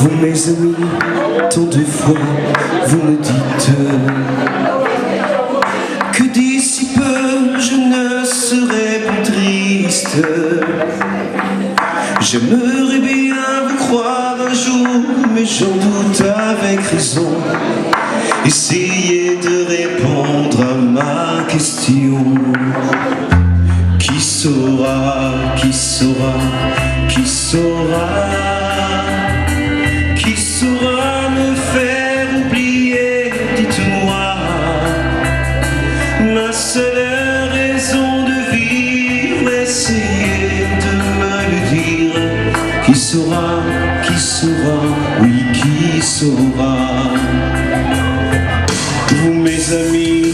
Vous mes amis, tant de fois vous me dites que d'ici peu je ne serai plus triste. J'aimerais bien vous croire un jour, mais j'en doute avec raison. Essayez de répondre à ma question. Qui saura, qui saura, qui saura, qui saura me faire oublier, dites-moi. Ma seule raison de vivre, essayez de me le dire. Qui saura, oui, qui saura. Vous mes amis,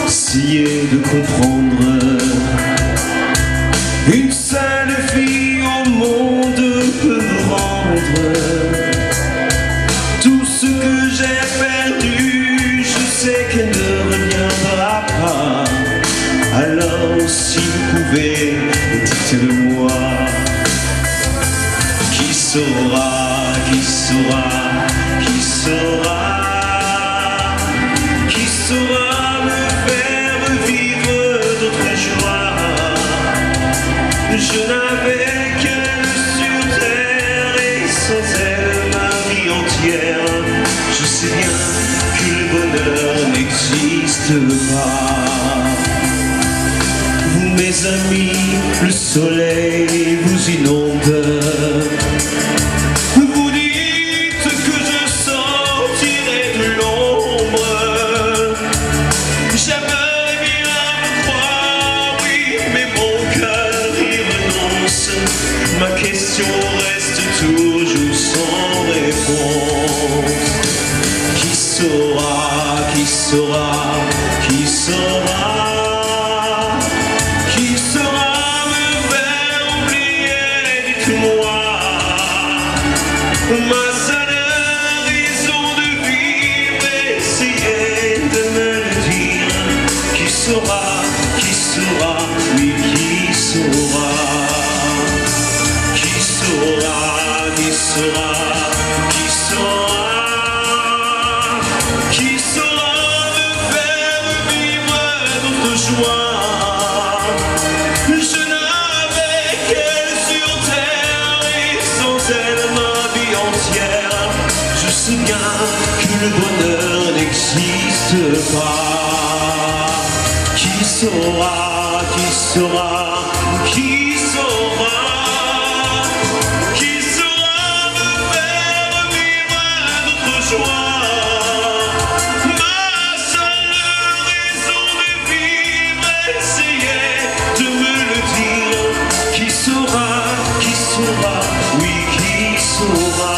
essayez de comprendre. Une seule fille au monde peut me rendre tout ce que j'ai perdu. Je sais qu'elle ne reviendra pas. Alors si vous pouvez, dites-le-moi. Qui saura, qui saura, qui saura, qui saura me faire vivre d'autres joies. Je n'avais qu'elle sur terre et sans elle ma vie entière. Je sais bien que le bonheur n'existe pas. Vous mes amis, le soleil vous inonde. Vous dites que je sortirai de l'ombre. J'aimerais bien me croire, oui, mais mon cœur y renonce. Ma question reste toujours sans réponse. Qui saura, qui saura, qui saura, qui saura me faire oublier, dites-moi. Ma seule raison de vivre, essayez de me le dire. Qui saura, oui, qui saura. Qui saura, qui saura, qui saura, qui saura me faire vivre d'autres joies. Je n'avais qu'elle sur terre et sans elle ma vie entière. Je sais bien que le bonheur n'existe pas. Qui saura, qui saura, qui saura, qui saura me faire vivre d'autres joies. Ma seule raison de vivre, essayez de me le dire. Qui saura, oui, qui saura.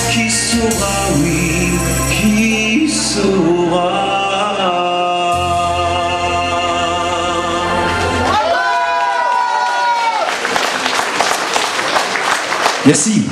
Qui saura, oui, qui saura. Merci.